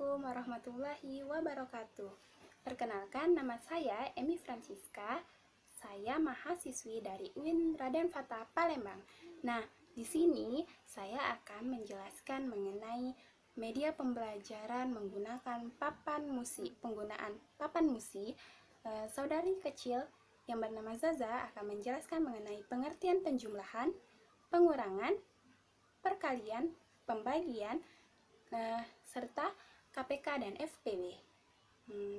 Assalamualaikum warahmatullahi wabarakatuh. Perkenalkan, nama saya Emi Francisca. Saya mahasiswi dari UIN Raden Fatah Palembang. Nah, di sini saya akan menjelaskan mengenai media pembelajaran menggunakan papan musi. Penggunaan papan musi, saudari kecil yang bernama Zaza akan menjelaskan mengenai pengertian penjumlahan, pengurangan, perkalian, pembagian, serta KPK dan FPB.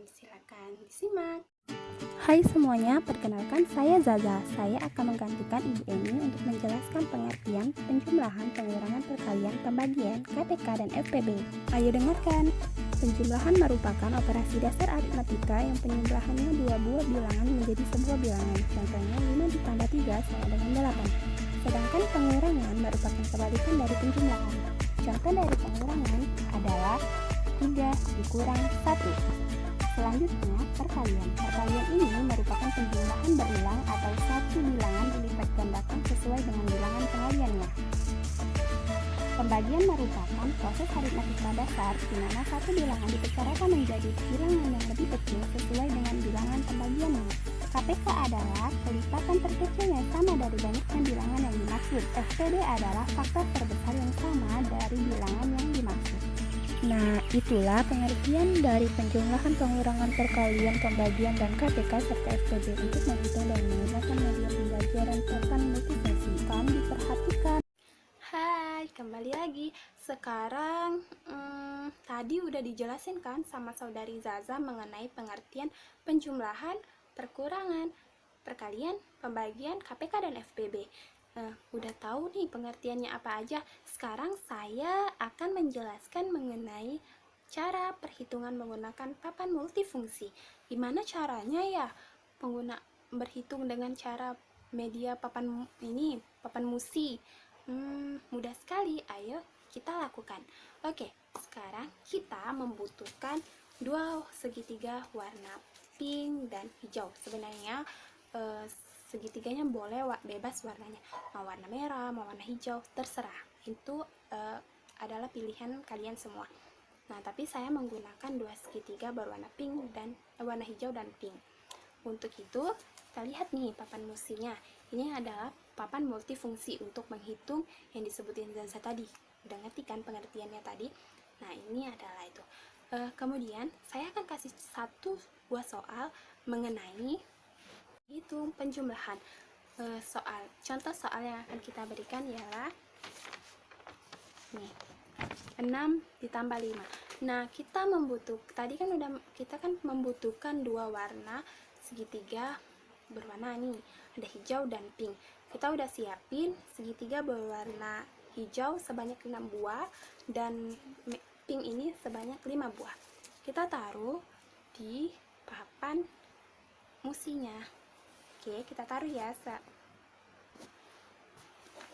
Silakan disimak. Hai semuanya, perkenalkan saya Zaza. Saya akan menggantikan Ibu Emi untuk menjelaskan pengertian penjumlahan, pengurangan, perkalian, pembagian, KPK dan FPB. Ayo dengarkan. Penjumlahan merupakan operasi dasar aritmatika yang penjumlahannya dua buah bilangan menjadi sebuah bilangan. Contohnya 5 ditambah 3 sama dengan 8. Sedangkan pengurangan merupakan kebalikan dari penjumlahan. Contoh dari pengurangan adalah 3 dikurang 1. Selanjutnya, perkalian. Perkalian ini merupakan penjumlahan berulang atau satu bilangan dilipat gandakan sesuai dengan bilangan pengaliannya. Pembagian merupakan proses aritmatika dasar di mana satu bilangan dibicarakan menjadi bilangan yang lebih kecil sesuai dengan bilangan pembagiannya. KPK adalah kelipatan terkecil yang sama dari banyaknya bilangan yang dimaksud. FPB adalah faktor terbesar yang sama dari bilangan yang dimaksud. Nah, itulah pengertian dari penjumlahan, pengurangan, perkalian, pembagian, dan KPK serta FPB untuk menghitung dan menggunakan media pembelajaran papan multifungsi. Tolong diperhatikan. Hai, kembali lagi. Sekarang tadi udah dijelasin kan sama saudari Zaza mengenai pengertian penjumlahan, perkurangan, perkalian, pembagian, KPK, dan FPB. Udah tahu nih pengertiannya apa aja. Sekarang saya akan menjelaskan mengenai cara perhitungan menggunakan papan multifungsi. Gimana caranya ya berhitung dengan cara media papan musi? Mudah sekali, ayo kita lakukan. Oke, sekarang kita membutuhkan dua segitiga warna pink dan hijau. Sebenarnya segitiganya boleh bebas warnanya, mau warna merah, mau warna hijau, terserah. Itu adalah pilihan kalian semua. Nah, tapi saya menggunakan dua segitiga berwarna pink dan warna hijau dan pink. Untuk itu, kita lihat nih papan musinya. Ini adalah papan multifungsi untuk menghitung yang disebutin Zaza tadi. Udah ngerti kan pengertiannya tadi? Nah, ini adalah itu. Kemudian, saya akan kasih satu buah soal mengenai hitung penjumlahan. Contoh soal yang akan kita berikan ialah nih, 6 ditambah 5. Nah, kita membutuhkan dua warna segitiga berwarna nih, ada hijau dan pink. Kita udah siapin segitiga berwarna hijau sebanyak 6 buah dan pink ini sebanyak 5 buah. Kita taruh di papan musinya. Oke, kita taruh ya.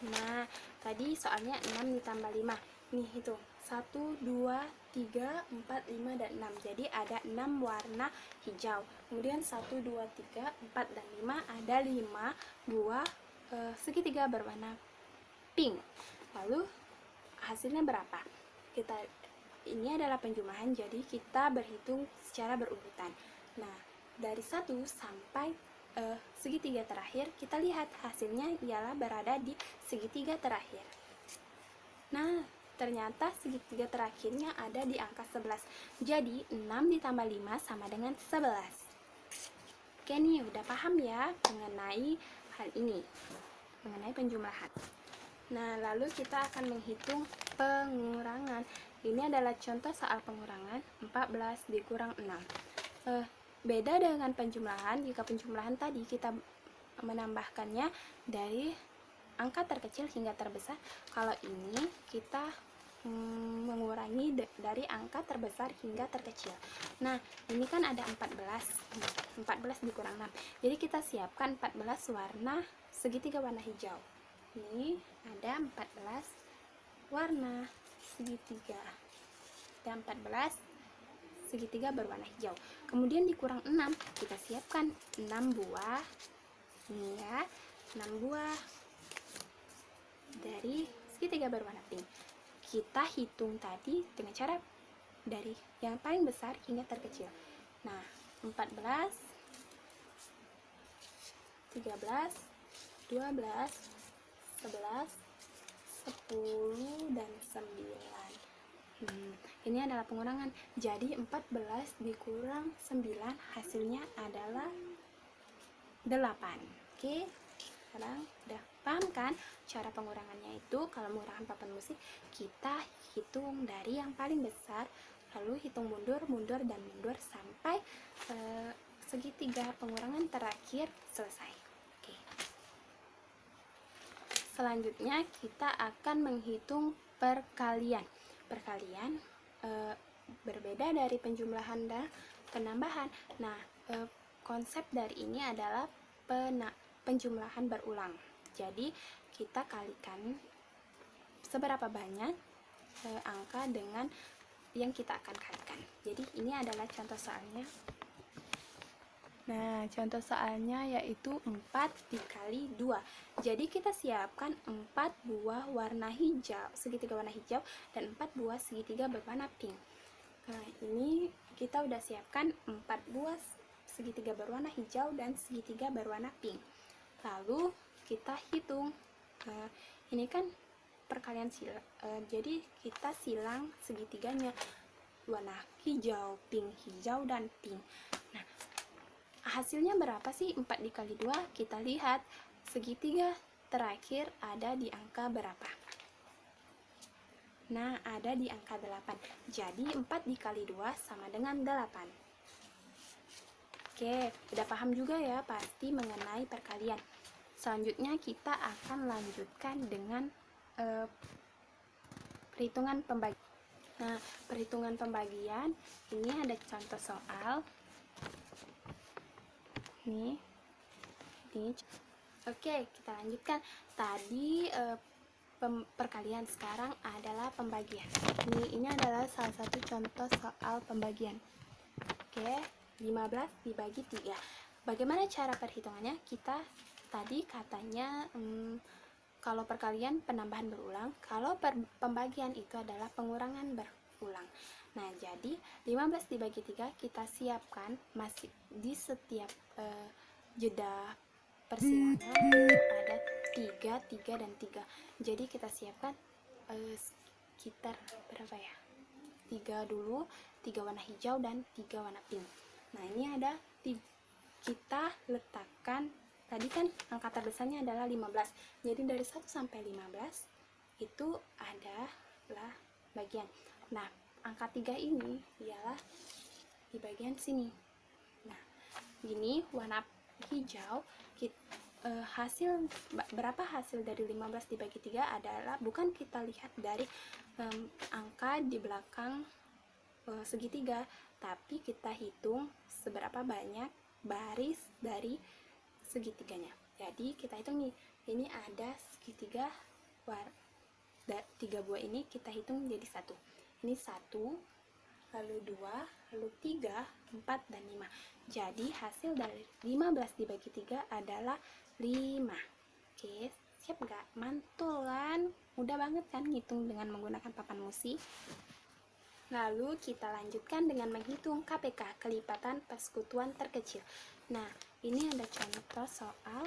Nah, tadi soalnya 6 ditambah 5. Nih, hitung. 1, 2, 3, 4, 5, dan 6. Jadi ada 6 warna hijau. Kemudian 1, 2, 3, 4, dan 5. Ada 5 buah segitiga berwarna pink. Lalu, hasilnya berapa? Ini adalah penjumlahan, jadi kita berhitung secara berurutan. Nah, dari 1 sampai segitiga terakhir, kita lihat hasilnya ialah berada di segitiga terakhir. Nah, ternyata segitiga terakhirnya ada di angka 11. Jadi 6 ditambah 5 sama dengan 11. Oke nih, udah paham ya mengenai hal ini, mengenai penjumlahan. Nah, lalu kita akan menghitung pengurangan. Ini adalah contoh soal pengurangan. 14 dikurang 6. Beda dengan penjumlahan. Jika penjumlahan tadi kita menambahkannya dari angka terkecil hingga terbesar, kalau ini kita mengurangi dari angka terbesar hingga terkecil. Nah, ini kan ada 14 dikurang 6. Jadi kita siapkan 14 warna segitiga warna hijau. Ini ada 14 warna segitiga. Ada 14 segitiga berwarna hijau. Kemudian dikurang 6, kita siapkan 6 buah. Ini ya, 6 buah dari segitiga berwarna pink. Kita hitung tadi dengan cara dari yang paling besar hingga terkecil. Nah, 14, 13, 12, 11, 10, dan 9. Ini adalah pengurangan. Jadi 14 dikurang 9 hasilnya adalah 8. Oke, sekarang udah paham kan cara pengurangannya itu? Kalau mengurangan papan musik, kita hitung dari yang paling besar, lalu hitung mundur, dan mundur sampai segitiga pengurangan terakhir selesai. Oke. Selanjutnya kita akan menghitung perkalian. Perkalian berbeda dari penjumlahan dan penambahan. Nah, konsep dari ini adalah penjumlahan berulang. Jadi kita kalikan seberapa banyak angka dengan yang kita akan kalikan. Jadi ini adalah contoh soalnya. Nah, contoh soalnya yaitu 4 dikali 2. Jadi kita siapkan 4 buah warna hijau, segitiga warna hijau, dan 4 buah segitiga berwarna pink. Nah, ini kita udah siapkan 4 buah segitiga berwarna hijau dan segitiga berwarna pink. Lalu kita hitung. Ini kan perkalian silang. Jadi kita silang segitiganya. Warna hijau, hijau, dan pink. Nah, hasilnya berapa sih 4 dikali 2? Kita lihat segitiga terakhir ada di angka berapa. Nah, ada di angka 8. Jadi 4 dikali 2 sama dengan 8. Oke, udah paham juga ya pasti mengenai perkalian. Selanjutnya kita akan lanjutkan dengan perhitungan pembagian. Nah, perhitungan pembagian ini ada contoh soal. Nih. Oke, kita lanjutkan. Tadi perkalian, sekarang adalah pembagian. Ini adalah salah satu contoh soal pembagian. Oke, 15 dibagi 3. Bagaimana cara perhitungannya? Kita tadi katanya kalau perkalian penambahan berulang, kalau pembagian itu adalah pengurangan berulang. Nah, jadi 15 dibagi 3 kita siapkan masih di setiap jeda persilangan ada 3, 3, dan 3. Jadi kita siapkan sekitar berapa ya? 3 dulu, 3 warna hijau dan 3 warna pink. Nah, ini ada kita letakkan, tadi kan angka terbesarnya adalah 15. Jadi dari 1 sampai 15 itu adalah bagian. Nah, angka 3 ini ialah di bagian sini. Nah, ini warna hijau, hasil berapa hasil dari 15 dibagi 3 adalah bukan kita lihat dari angka di belakang segitiga, tapi kita hitung seberapa banyak baris dari segitiganya. Jadi kita hitung nih, ini ada segitiga 3 buah, ini kita hitung jadi 1. Ini 1, lalu 2, lalu 3, 4, dan 5. Jadi hasil dari 15 dibagi 3 adalah 5. Oke, siap nggak? Mantul kan? Mudah banget kan ngitung dengan menggunakan papan musik? Lalu kita lanjutkan dengan menghitung KPK, kelipatan persekutuan terkecil. Nah, ini ada contoh soal.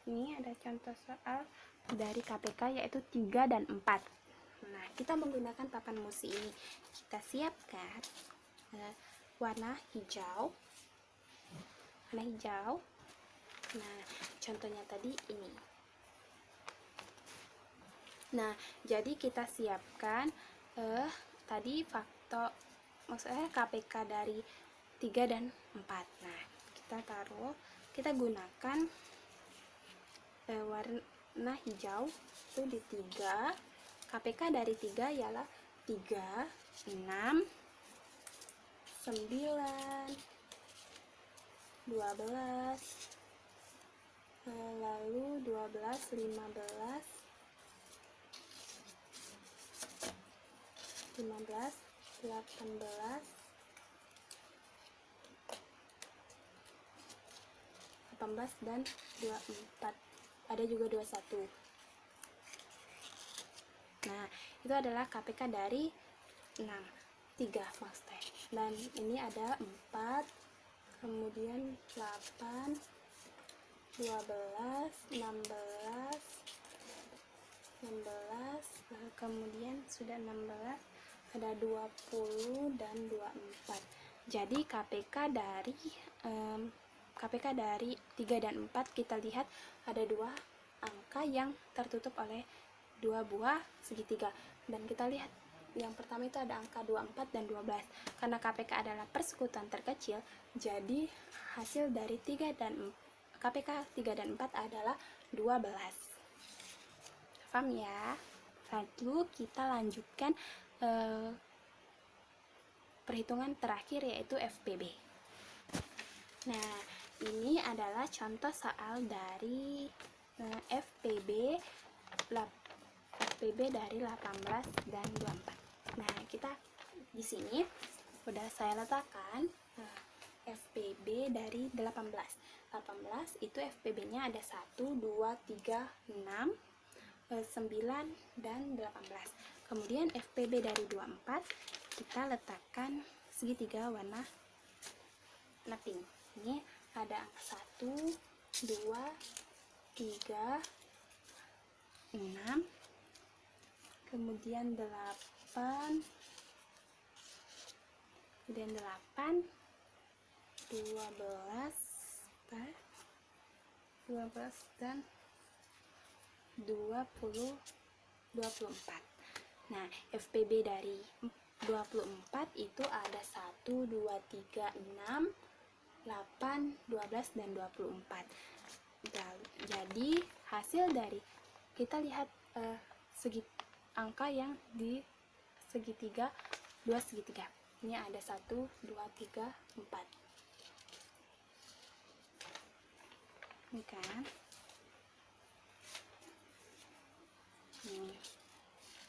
Ini ada contoh soal dari KPK yaitu 3 dan 4. Nah, kita menggunakan papan musik ini. Kita siapkan warna hijau. Warna hijau. Nah, contohnya tadi ini. Nah, jadi kita siapkan tadi faktor, maksudnya KPK dari 3 dan 4. Nah, kita taruh, kita gunakan warna hijau itu di 3. KPK dari 3 ialah 3, 6, 9, 12, lalu 12, 15, 18, 18, dan 24. Ada juga 21. Nah, itu adalah KPK dari 6, 3 maksudnya. Dan ini ada 4, kemudian 8, 12, 16, kemudian sudah 16, ada 20 dan 24. Jadi KPK dari 3 dan 4 kita lihat ada 2 angka yang tertutup oleh 2 buah segitiga. Dan kita lihat yang pertama itu ada angka 24 dan 12. Karena KPK adalah persekutuan terkecil, jadi hasil dari KPK 3 dan 4 adalah 12. Paham ya? Lalu kita lanjutkan perhitungan terakhir, yaitu FPB. Nah, ini adalah contoh soal dari FPB dari 18 dan 24. Nah, kita di sini udah saya letakkan FPB dari 18 itu FPB-nya ada 1, 2, 3, 6, 9, dan 18. Kemudian FPB dari 24 kita letakkan segitiga warna pink. Ini ada angka 1, 2, 3, 6, kemudian 8, 12, dan 24. Nah, FPB dari 24 itu ada 1, 2, 3, 6, 8, 12, dan 24. Jadi hasil dari kita lihat angka yang di segitiga, 2 segitiga. Ini ada 1, 2, 3, 4. Ini kan.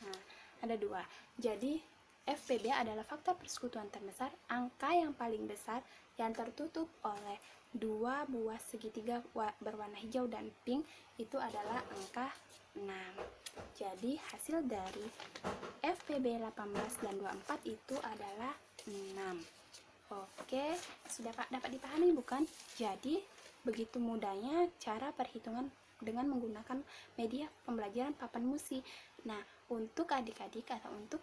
Nah, ada 2. Jadi FPB adalah faktor persekutuan terbesar, angka yang paling besar yang tertutup oleh 2 buah segitiga berwarna hijau dan pink itu adalah angka 6. Jadi hasil dari FPB 18 dan 24 itu adalah 6. Oke, sudah dapat dipahami bukan? Jadi begitu mudahnya cara perhitungan dengan menggunakan media pembelajaran papan musi. Nah, untuk adik-adik atau untuk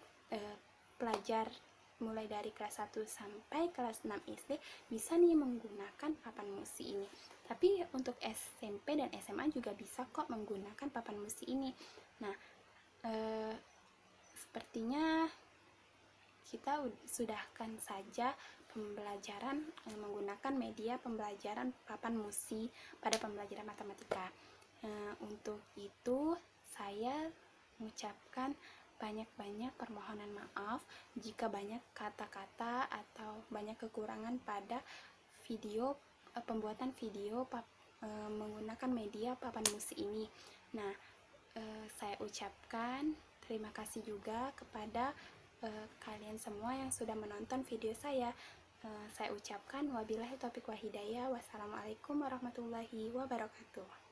pelajar mulai dari kelas 1 sampai kelas 6 SD bisa nih menggunakan papan musi ini. Tapi untuk SMP dan SMA juga bisa kok menggunakan papan musi ini. Nah, sepertinya kita sudahkan saja pembelajaran menggunakan media pembelajaran papan musi pada pembelajaran matematika. Untuk itu saya mengucapkan banyak-banyak permohonan maaf jika banyak kata-kata atau banyak kekurangan pada pembuatan video menggunakan media papan musi ini. Nah, saya ucapkan terima kasih juga kepada kalian semua yang sudah menonton video saya. Saya ucapkan wabillahi taufiq wal hidayah. Wassalamualaikum warahmatullahi wabarakatuh.